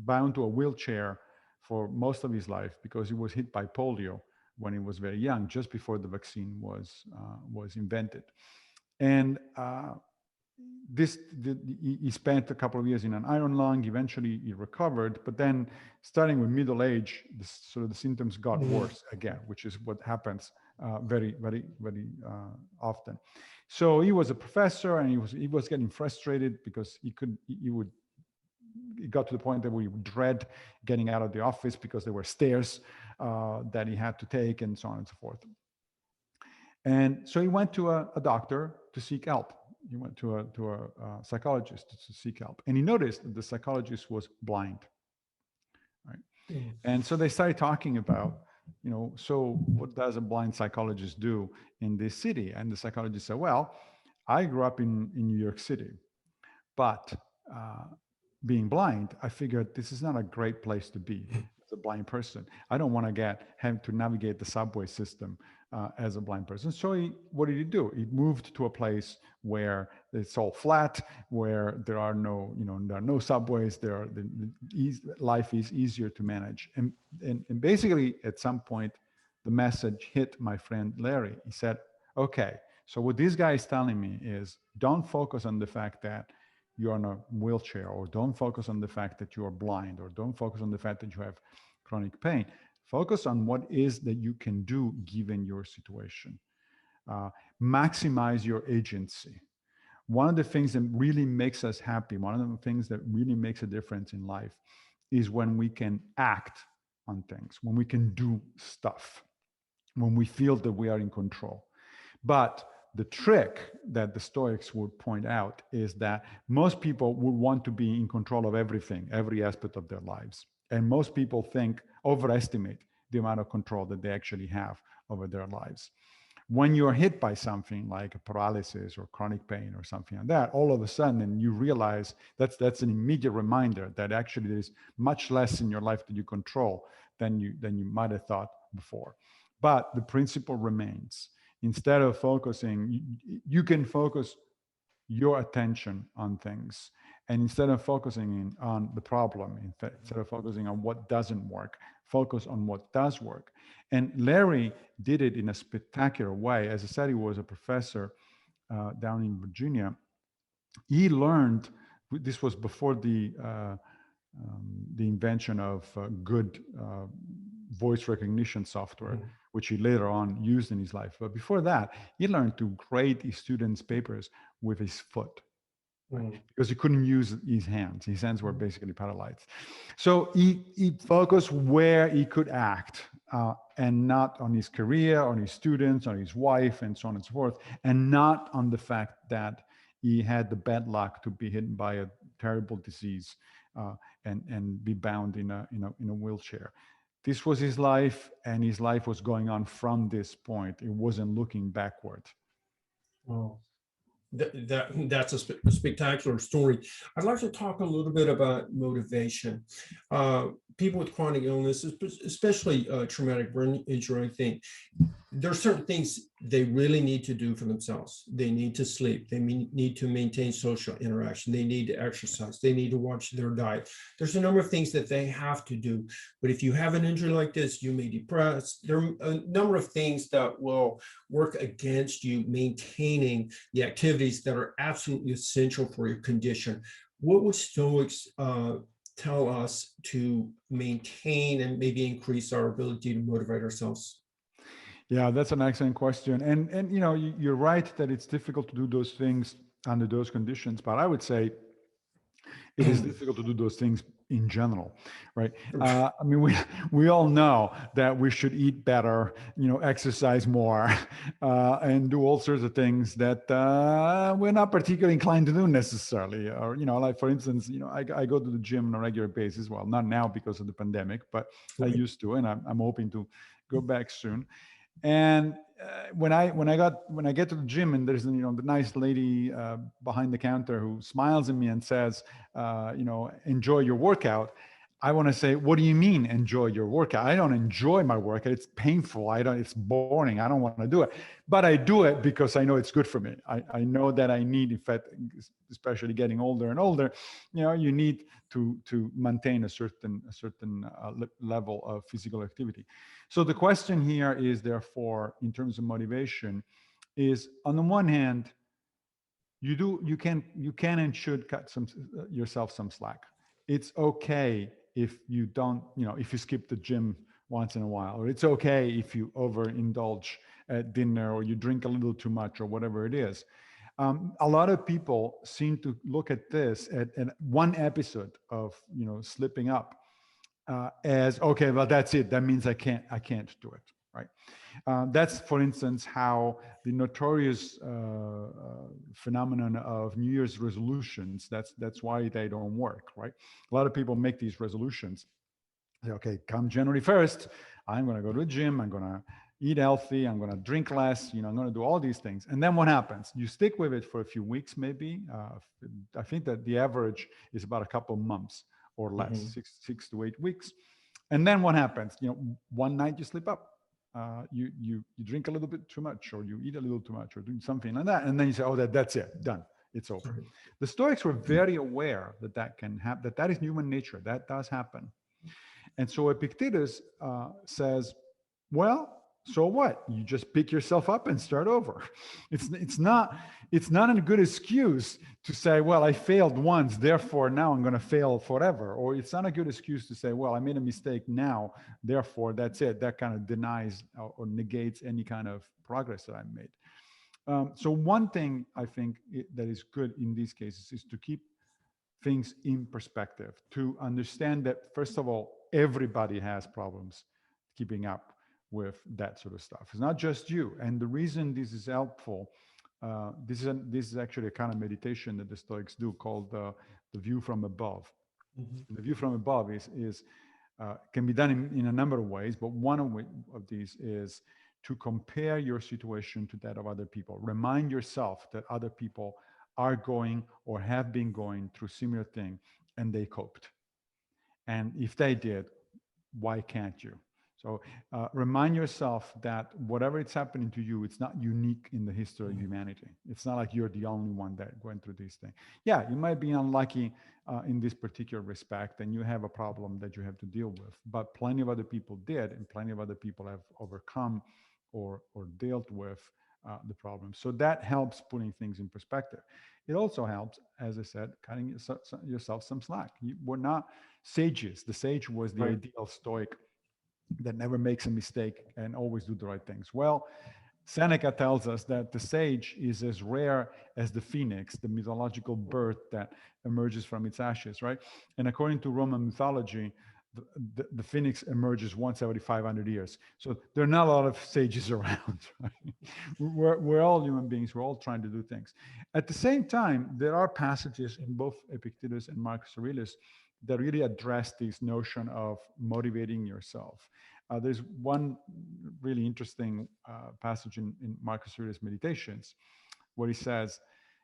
bound to a wheelchair for most of his life because he was hit by polio when he was very young, just before the vaccine was invented. And he spent a couple of years in an iron lung. Eventually, he recovered, but then, starting with middle age, the symptoms got worse again, which is what happens very, very, very often. So he was a professor, and he was getting frustrated because it got to the point that we would dread getting out of the office because there were stairs that he had to take, and so on and so forth. And so he went to a doctor to seek help. He went to a psychologist to seek help, and he noticed that the psychologist was blind. Right, and so they started talking about, so what does a blind psychologist do in this city? And the psychologist said, well, I grew up in New York City, but being blind, I figured this is not a great place to be as a blind person. I don't want to have to navigate the subway system as a blind person. So what did he do? He moved to a place where it's all flat, where there are no subways. Life is easier to manage. And basically, at some point, the message hit my friend Larry. He said, okay, so what this guy is telling me is, don't focus on the fact that you're in a wheelchair, or don't focus on the fact that you are blind, or don't focus on the fact that you have chronic pain. Focus on what is that you can do given your situation. Maximize your agency. One of the things that really makes us happy, one of the things that really makes a difference in life, is when we can act on things, when we can do stuff, when we feel that we are in control. But the trick that the Stoics would point out is that most people would want to be in control of everything, every aspect of their lives. And most people overestimate the amount of control that they actually have over their lives. When you're hit by something like a paralysis or chronic pain or something like that, all of a sudden you realize that's an immediate reminder that actually there's much less in your life that you control than you might have thought before. But the principle remains. Instead of focusing, you can focus your attention on things. And instead of focusing on the problem, instead of focusing on what doesn't work, focus on what does work. And Larry did it in a spectacular way. As I said, he was a professor down in Virginia. He learned, this was before the invention of good voice recognition software, which he later on used in his life. But before that, he learned to grade his students' papers with his foot, right? Because he couldn't use his hands. His hands were basically paralyzed. So he focused where he could act, and not on his career, on his students, on his wife, and so on and so forth, and not on the fact that he had the bad luck to be hit by a terrible disease and be bound in a wheelchair. This was his life, and his life was going on from this point. It wasn't looking backward. Oh, that's a spectacular story. I'd like to talk a little bit about motivation. People with chronic illness, especially traumatic brain injury, I think there are certain things they really need to do for themselves. They need to sleep. They need to maintain social interaction. They need to exercise. They need to watch their diet. There's a number of things that they have to do. But if you have an injury like this, you may be depressed. There are a number of things that will work against you maintaining the activities that are absolutely essential for your condition. What would Stoics tell us to maintain and maybe increase our ability to motivate ourselves? Yeah, that's an excellent question. And you're right that it's difficult to do those things under those conditions, but I would say it is difficult to do those things in general, right? I mean, we all know that we should eat better, exercise more, and do all sorts of things that we're not particularly inclined to do necessarily. Or, like for instance, I go to the gym on a regular basis. Well, not now because of the pandemic, but I used to, and I'm hoping to go back soon. And when I get to the gym and there's the nice lady behind the counter who smiles at me and says, enjoy your workout. I want to say, what do you mean enjoy your workout? I don't enjoy my workout. It's painful. I don't. It's boring. I don't want to do it, but I do it because I know it's good for me. I know that I need, in fact, especially getting older and older, you need to maintain a certain level of physical activity. So the question here is, therefore, in terms of motivation, is on the one hand, you can and should cut yourself some slack. It's okay if you don't, if you skip the gym once in a while, or it's okay if you overindulge at dinner, or you drink a little too much, or whatever it is. A lot of people seem to look at this at one episode of slipping up as, okay, well, that's it. That means I can't do it, right? That's, for instance, how the notorious phenomenon of New Year's resolutions. That's why they don't work, right? A lot of people make these resolutions. Say, okay, come January 1st, I'm going to go to the gym. I'm going to eat healthy. I'm going to drink less. I'm going to do all these things. And then what happens? You stick with it for a few weeks, maybe. I think that the average is about a couple months or less, Mhm. 6 to 8 weeks. And then what happens? One night you slip up, you drink a little bit too much, or you eat a little too much, or doing something like that, and then you say, oh, that's it, done, it's over. Right. The Stoics were very aware that can happen, that is human nature, that does happen. And so Epictetus says, well, so what? You just pick yourself up and start over. It's not a good excuse to say, well, I failed once, therefore now I'm going to fail forever. Or it's not a good excuse to say, well, I made a mistake now, therefore that's it. That kind of denies or negates any kind of progress that I made. So one thing I think that is good in these cases is to keep things in perspective, to understand that, first of all, everybody has problems keeping up with that sort of stuff. It's not just you. And the reason this is helpful, this is actually a kind of meditation that the Stoics do, called the view from above. Mhm. The view from above is can be done in a number of ways, but one of these is to compare your situation to that of other people. Remind yourself that other people are going or have been going through similar thing, and they coped. And if they did, why can't you? So remind yourself that whatever it's happening to you, it's not unique in the history of humanity. It's not like you're the only one that went through these things. Yeah, you might be unlucky in this particular respect, and you have a problem that you have to deal with. But plenty of other people did, and plenty of other people have overcome or dealt with the problem. So that helps putting things in perspective. It also helps, as I said, cutting yourself some slack. We're not sages. The sage was the Right. ideal Stoic that never makes a mistake and always do the right things. Well, Seneca tells us that the sage is as rare as the phoenix, the mythological bird that emerges from its ashes, right? And according to Roman mythology, the phoenix emerges once every 500 years. So there are not a lot of sages around. Right? We're all human beings. We're all trying to do things. At the same time, there are passages in both Epictetus and Marcus Aurelius that really address this notion of motivating yourself. There's one really interesting passage in Marcus Aurelius' Meditations where he says,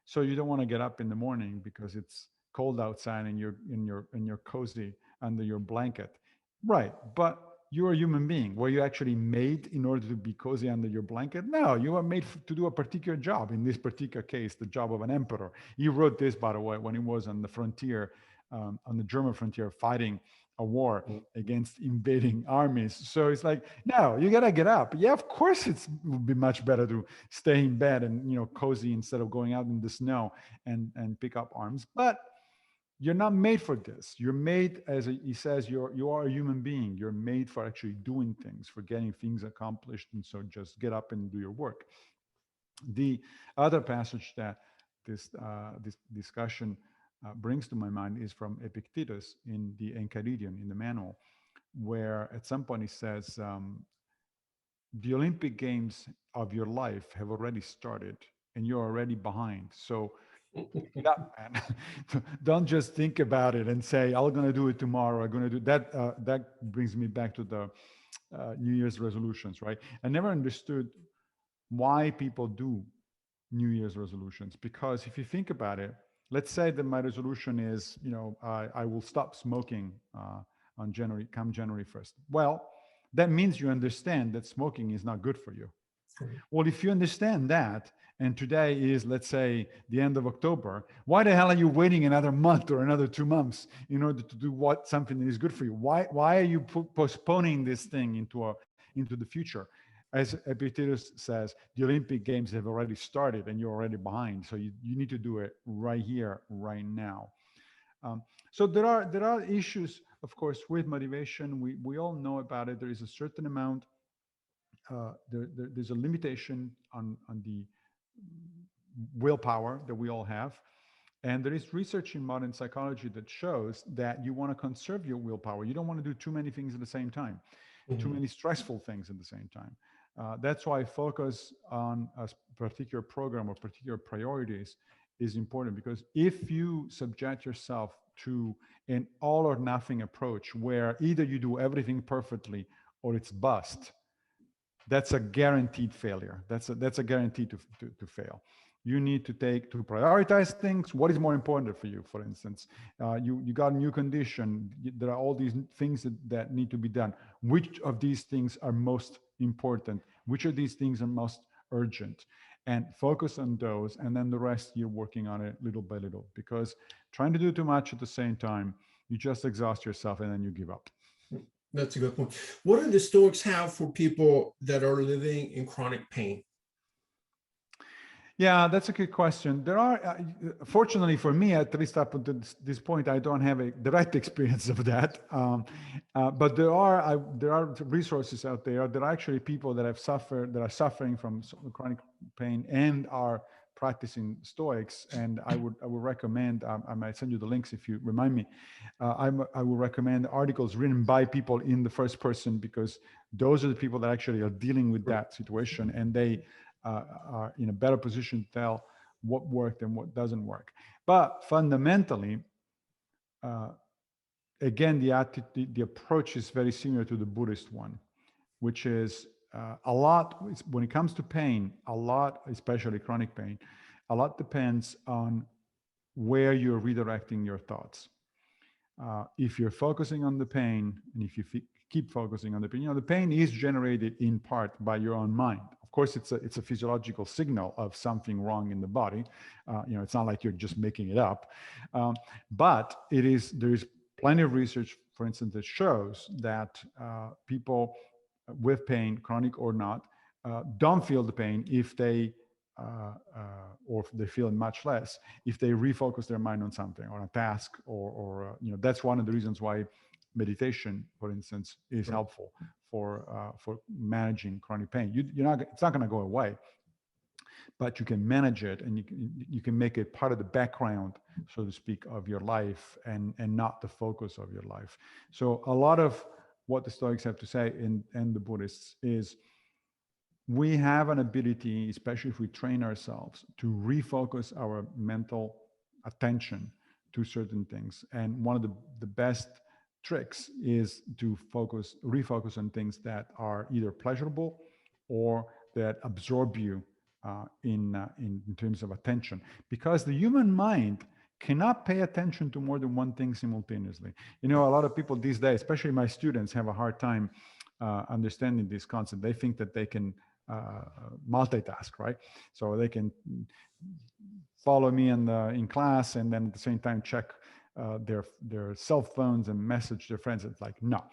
"So you don't want to get up in the morning because it's cold outside and you're cozy under your blanket, right? But you're a human being. Were you actually made in order to be cozy under your blanket? No, you were made to do a particular job. In this particular case, the job of an emperor. He wrote this, by the way, when he was on the frontier, on the German frontier, fighting a war Mhm. against invading armies. So it's like, no, you gotta get up. Yeah, of course, it would be much better to stay in bed and cozy instead of going out in the snow and pick up arms. But you're not made for this. You're made, as he says, you are a human being. You're made for actually doing things, for getting things accomplished. And so just get up and do your work. The other passage that this discussion brings to my mind is from Epictetus in the Enchiridion, in the manual, where at some point he says, the Olympic Games of your life have already started and you're already behind. So pick it up, man. Don't just think about it and say, I'm going to do it tomorrow. I'm going to do that. That brings me back to New Year's resolutions, right? I never understood why people do New Year's resolutions, because if you think about it, let's say that my resolution is, I will stop smoking on January 1st. Well, that means you understand that smoking is not good for you. Well, if you understand that, and today is, let's say, the end of October, why the hell are you waiting another month or another 2 months in order to do something that is good for you? Why are you postponing this thing into the future? As Epictetus says, the Olympic Games have already started and you're already behind. So you need to do it right here, right now. So there are issues, of course, with motivation. We all know about it. There is a certain amount. There's a limitation on the willpower that we all have. And there is research in modern psychology that shows that you want to conserve your willpower. You don't want to do too many things at the same time, too many stressful things at the same time. That's why focus on a particular program or particular priorities is important, because if you subject yourself to an all or nothing approach where either you do everything perfectly or it's bust, that's a guaranteed failure. That's a guarantee to fail. You need to prioritize things. What is more important for you? For instance, you got a new condition. There are all these things that need to be done. Which of these things are most important? Which of these things are most urgent? And focus on those, and then the rest you're working on it little by little. Because trying to do too much at the same time, you just exhaust yourself and then you give up. That's a good point. What do the Stoics have for people that are living in chronic pain? Yeah, that's a good question. There are, fortunately for me, at least up to this point, I don't have a direct experience of that. But there are resources out there. There are actually people that are suffering from chronic pain and are practicing Stoics. And I would recommend. I might send you the links if you remind me. I would recommend articles written by people in the first person, because those are the people that actually are dealing with that situation, and they are in a better position to tell what worked and what doesn't work. But fundamentally, again, the approach is very similar to the Buddhist one, which is a lot, when it comes to pain, a lot, especially chronic pain, a lot depends on where you're redirecting your thoughts. If you're focusing on the pain, and if you keep focusing on the pain, the pain is generated in part by your own mind. Of course, it's a physiological signal of something wrong in the body. It's not like you're just making it up. But there is plenty of research, for instance, that shows that people with pain, chronic or not, don't feel the pain if they or if they feel much less if they refocus their mind on something, on a task, or that's one of the reasons why meditation, for instance, is helpful for managing chronic pain. It's not going to go away, but you can manage it, and you can make it part of the background, so to speak, of your life, and not the focus of your life. So a lot of what the Stoics have to say and the Buddhists is, we have an ability, especially if we train ourselves, to refocus our mental attention to certain things. And one of the best tricks is to refocus on things that are either pleasurable or that absorb you in terms of attention. Because the human mind cannot pay attention to more than one thing simultaneously. A lot of people these days, especially my students, have a hard time understanding this concept. They think that they can multitask, right? So they can follow me in class and then at the same time check their cell phones and message their friends. It's like, no,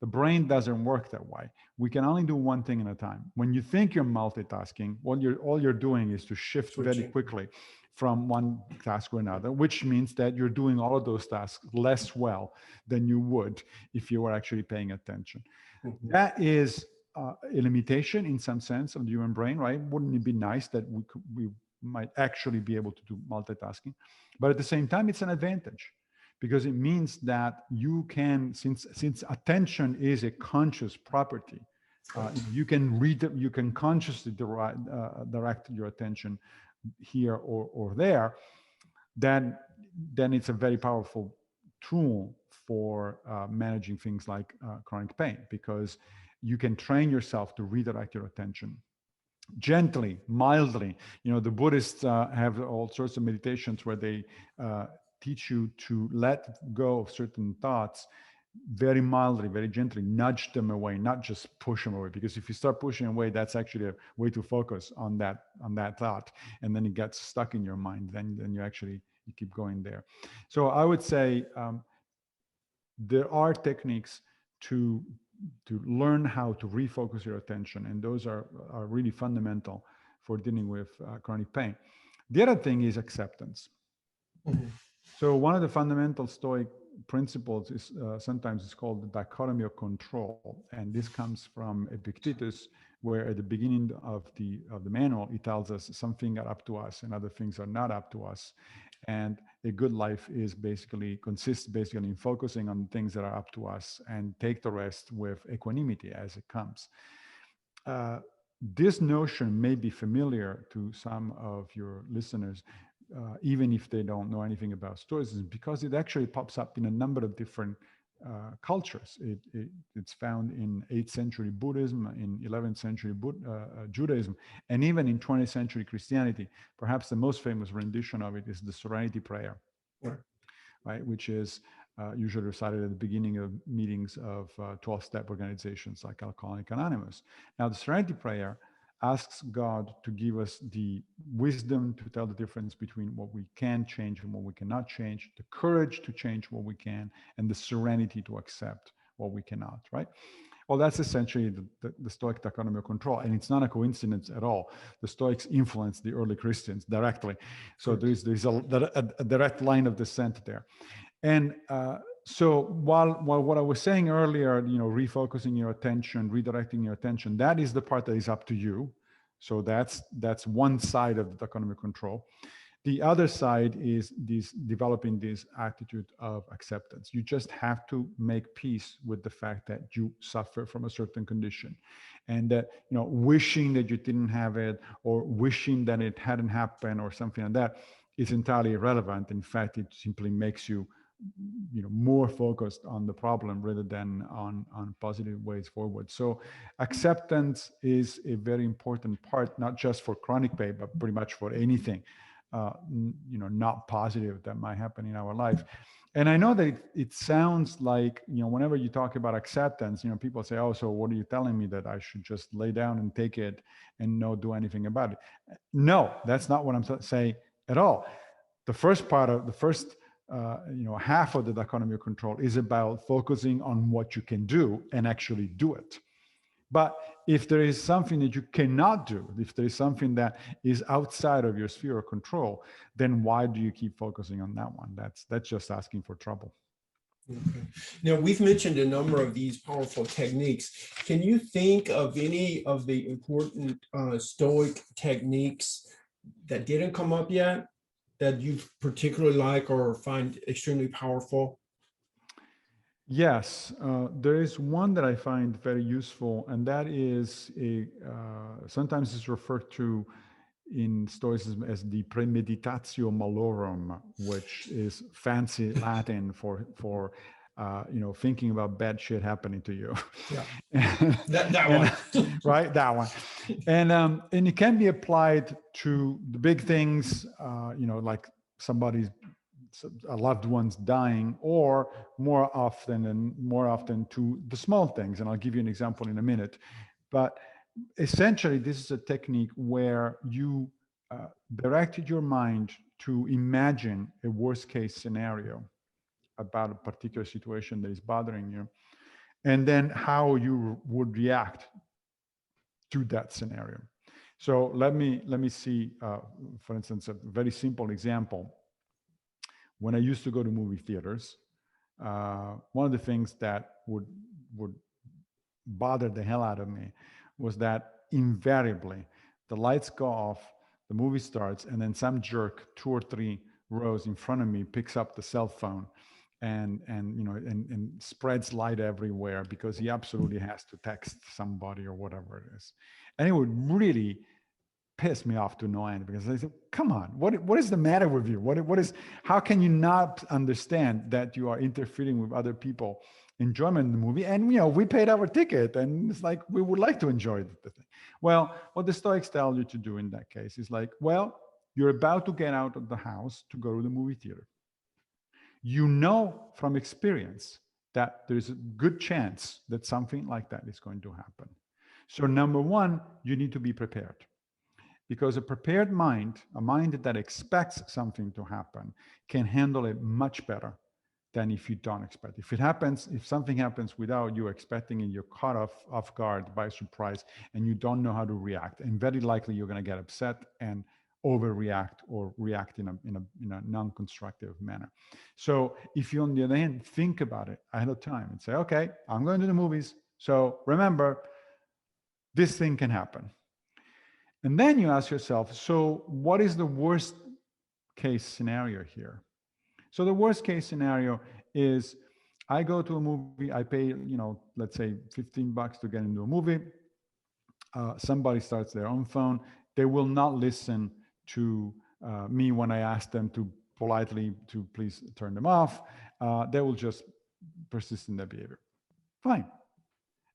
the brain doesn't work that way. We can only do one thing at a time. When you think you're multitasking, all you're doing is to shift very quickly from one task to another, which means that you're doing all of those tasks less well than you would if you were actually paying attention. Mm-hmm. That is a limitation in some sense of the human brain, right? Wouldn't it be nice that we might actually be able to do multitasking? But at the same time, it's an advantage, because it means that you can, since attention is a conscious property, you can consciously direct your attention here or there. Then it's a very powerful tool for managing things like chronic pain, because you can train yourself to redirect your attention gently, mildly. The Buddhists have all sorts of meditations where they teach you to let go of certain thoughts very mildly, very gently, nudge them away, not just push them away. Because if you start pushing away, that's actually a way to focus on that thought, and then it gets stuck in your mind. Then you keep going there. So I would say there are techniques to learn how to refocus your attention, and those are really fundamental for dealing with chronic pain. The other thing is acceptance. Mhm. So one of the fundamental Stoic principles is sometimes it's called the dichotomy of control, and this comes from Epictetus, where at the beginning of the manual he tells us some things are up to us and other things are not up to us, and a good life consists basically in focusing on things that are up to us and take the rest with equanimity as it comes. This notion may be familiar to some of your listeners, even if they don't know anything about Stoicism, because it actually pops up in a number of different cultures. It's found in 8th century Buddhism, in 11th century Judaism, and even in 20th century Christianity. Perhaps the most famous rendition of it is the Serenity Prayer, right? Which is usually recited at the beginning of meetings of 12-step organizations like Alcoholics Anonymous. Now, the Serenity Prayer asks God to give us the wisdom to tell the difference between what we can change and what we cannot change, the courage to change what we can, and the serenity to accept what we cannot, right? Well, that's essentially the Stoic dichotomy of control. And it's not a coincidence at all. The Stoics influenced the early Christians directly. So there's a direct line of descent there. And so while what I was saying earlier, refocusing your attention, redirecting your attention, that is the part that is up to you. So that's one side of the dichotomy of control. The other side is developing this attitude of acceptance. You just have to make peace with the fact that you suffer from a certain condition, and that, wishing that you didn't have it or wishing that it hadn't happened or something like that is entirely irrelevant. In fact, it simply makes you more focused on the problem rather than on positive ways forward. So acceptance is a very important part, not just for chronic pain, but pretty much for anything not positive that might happen in our life. And I know that it sounds like, whenever you talk about acceptance, people say, oh, so what are you telling me, that I should just lay down and take it and not do anything about it? No, that's not what I'm saying at all. The first half of the dichotomy of control is about focusing on what you can do and actually do it. But if there is something that you cannot do, if there is something that is outside of your sphere of control, then why do you keep focusing on that one? That's just asking for trouble. Okay. Now, we've mentioned a number of these powerful techniques. Can you think of any of the important Stoic techniques that didn't come up yet that you particularly like or find extremely powerful? Yes, there is one that I find very useful, and that is sometimes it's referred to in Stoicism as the premeditatio malorum, which is fancy Latin for thinking about bad shit happening to you. Yeah, that one. Right, that one, and it can be applied to the big things, like a loved one's dying, or more often to the small things. And I'll give you an example in a minute. But essentially, this is a technique where you directed your mind to imagine a worst case scenario about a particular situation that is bothering you, and then how you would react to that scenario. So let me see, for instance, a very simple example. When I used to go to movie theaters, one of the things that would bother the hell out of me was that invariably the lights go off, the movie starts, and then some jerk 2 or 3 rows in front of me picks up the cell phone and spreads light everywhere because he absolutely has to text somebody or whatever it is. And it would really piss me off to no end, because I said, come on, what is the matter with you? How can you not understand that you are interfering with other people enjoyment in the movie. And, we paid our ticket and it's like, we would like to enjoy the thing. Well, what the Stoics tell you to do in that case is like, well, you're about to get out of the house to go to the movie theater. You know from experience that there's a good chance that something like that is going to happen. So number one, you need to be prepared. Because a prepared mind, a mind that expects something to happen, can handle it much better than if you don't expect. If something happens without you expecting it, you're caught off guard by surprise and you don't know how to react. And very likely you're going to get upset and overreact or react in a non-constructive manner. So if you, on the other hand, think about it ahead of time and say, okay, I'm going to the movies. So remember, this thing can happen. And then you ask yourself, so what is the worst case scenario here? So the worst case scenario is I go to a movie, I pay, let's say $15 to get into a movie. Somebody starts their own phone. They will not listen to me when I ask them to politely to please turn them off. They will just persist in their behavior. Fine.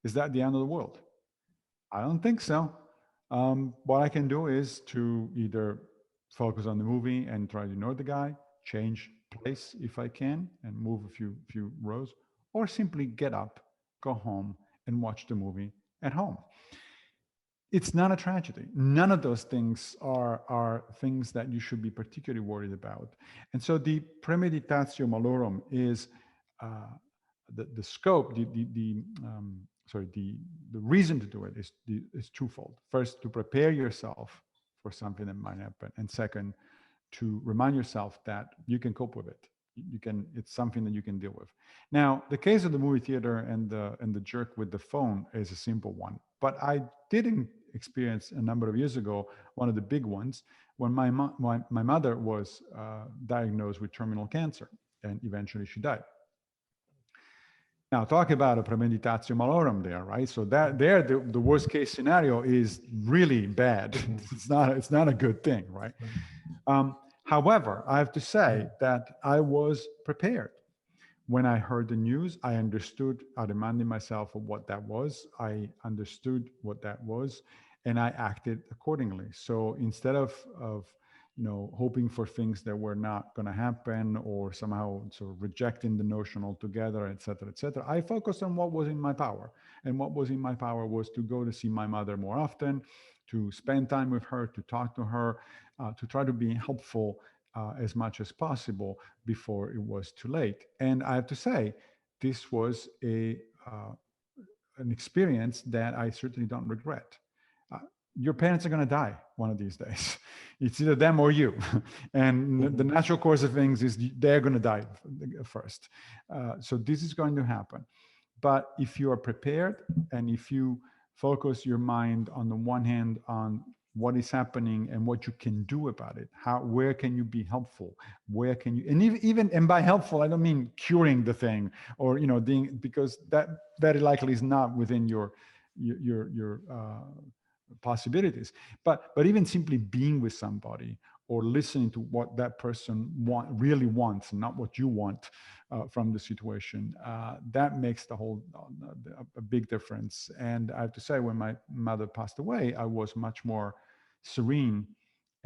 Is that the end of the world? I don't think so. What I can do is to either focus on the movie and try to ignore the guy, change place if I can, and move a few rows, or simply get up, go home, and watch the movie at home. It's not a tragedy. None of those things are things that you should be particularly worried about. And so the premeditatio malorum is the scope, the reason to do it is twofold. First, to prepare yourself for something that might happen, and second, to remind yourself that you can cope with it. It's something that you can deal with. Now, the case of the movie theater and the jerk with the phone is a simple one, but I didn't experience a number of years ago one of the big ones when my mother was diagnosed with terminal cancer, and eventually she died. Now, talk about a premeditatio malorum there, right? So that there, the worst case scenario is really bad. It's not a good thing, right? However, I have to say that I was prepared. When I heard the news, I reminded myself of what that was. I understood what that was, and I acted accordingly. So instead of hoping for things that were not going to happen, or somehow sort of rejecting the notion altogether, et cetera, I focused on what was in my power. And what was in my power was to go to see my mother more often, to spend time with her, to talk to her, to try to be helpful as much as possible before it was too late. And I have to say, this was an experience that I certainly don't regret. Your parents are going to die one of these days. It's either them or you. And the natural course of things is they're going to die first. So this is going to happen. But if you are prepared, and if you focus your mind on the one hand on what is happening and what you can do about it, where can you be helpful, where can you, and even by helpful, I don't mean curing the thing or because that very likely is not within your possibilities, but even simply being with somebody or listening to what that person really wants and not what you want from the situation, that makes a big difference. And I have to say, when my mother passed away, I was much more serene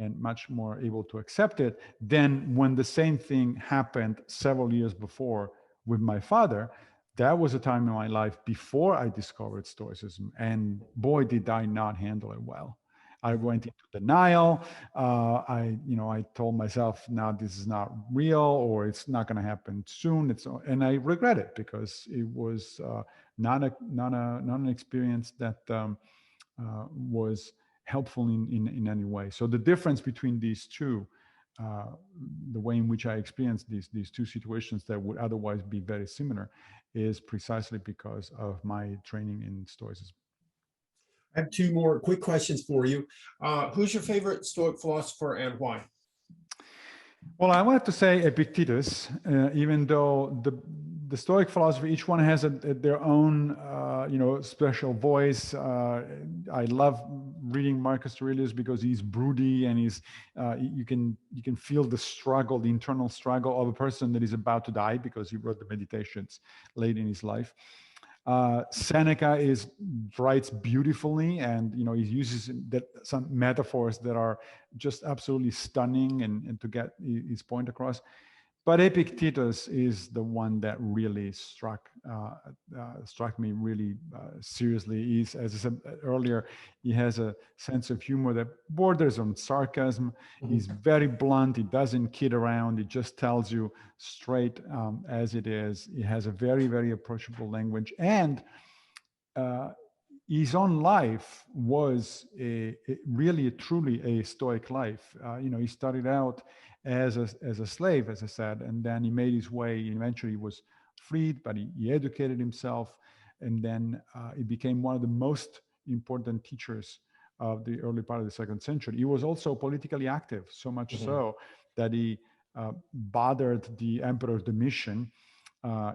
and much more able to accept it than when the same thing happened several years before with my father. That was a time in my life before I discovered Stoicism, and boy, did I not handle it well. I went into denial. I told myself, now this is not real, or it's not going to happen soon. And I regret it, because it was not an experience that was helpful in any way. So the difference between these two, the way in which I experienced these two situations that would otherwise be very similar, is precisely because of my training in Stoicism. I have two more quick questions for you. Who's your favorite Stoic philosopher and why? Well, I wanted to say Epictetus, even though the Stoic philosophy, each one has their own, special voice. I love reading Marcus Aurelius because he's broody and you can feel the struggle, the internal struggle of a person that is about to die because he wrote the Meditations late in his life. Seneca writes beautifully, and he uses some metaphors that are just absolutely stunning and to get his point across. But Epictetus is the one that really struck me really seriously. As I said earlier, he has a sense of humor that borders on sarcasm. He's very blunt. He doesn't kid around. He just tells you straight as it is. He has a very, very approachable language. And his own life was truly a Stoic life. He started out as a slave, as I said, and then he made his way. Eventually, he was freed, but he educated himself, and then he became one of the most important teachers of the early part of the second century. He was also politically active, so much so that he bothered the Emperor Domitian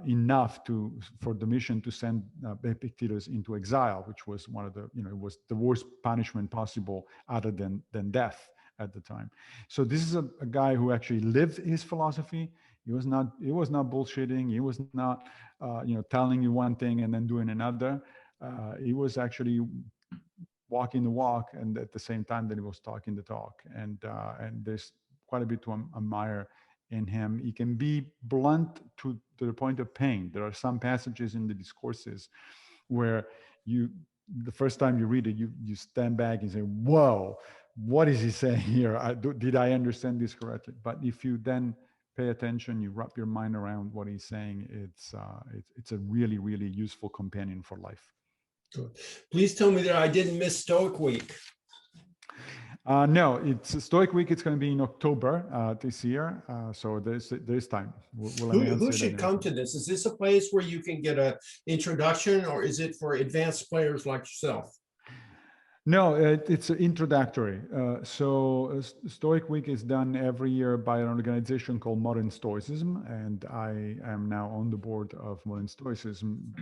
enough for Domitian to send Epictetus into exile, which was one of it was the worst punishment possible other than death at the time. So this is a guy who actually lived his philosophy. He was not bullshitting. He was not telling you one thing and then doing another. He was actually walking the walk, and at the same time that he was talking the talk. And there's quite a bit to admire in him. He can be blunt to the point of pain. There are some passages in the discourses where the first time you read it, you stand back and say, whoa, what is he saying here? Did I understand this correctly? But if you then pay attention, you wrap your mind around what he's saying, it's a really, really useful companion for life. Good. Please tell me that I didn't miss Stoic Week. No, it's Stoic Week. It's going to be in October this year, so there's time. Who should come to this? Is this a place where you can get an introduction, or is it for advanced players like yourself? No, it's introductory. Stoic Week is done every year by an organization called Modern Stoicism, and I am now on the board of Modern Stoicism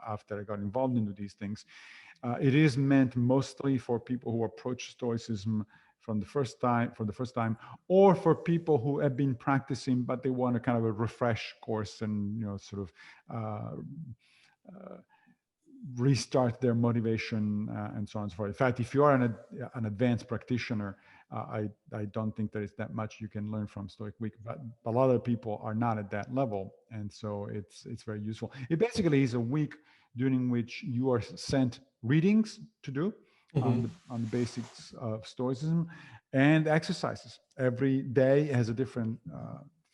after I got involved into these things. It is meant mostly for people who approach Stoicism for the first time, or for people who have been practicing but they want a kind of a refresh course and sort of restart their motivation and so on and so forth. In fact, if you are an advanced practitioner, I don't think there is that much you can learn from Stoic Week, but a lot of people are not at that level, and so it's very useful. It basically is a week during which you are sent readings to do on the basics of Stoicism and exercises. Every day has a different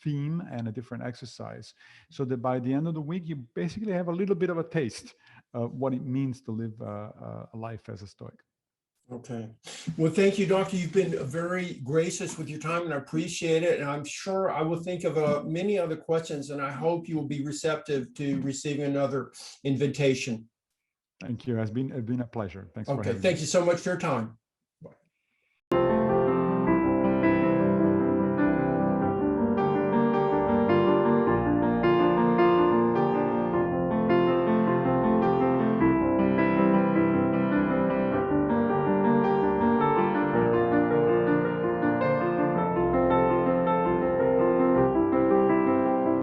theme and a different exercise, so that by the end of the week you basically have a little bit of a taste of what it means to live a life as a Stoic. Okay. Well, thank you, Doctor. You've been very gracious with your time, and I appreciate it. And I'm sure I will think of many other questions, and I hope you will be receptive to receiving another invitation. Thank you. It's been a pleasure. Thanks for having me. Thank you so much for your time.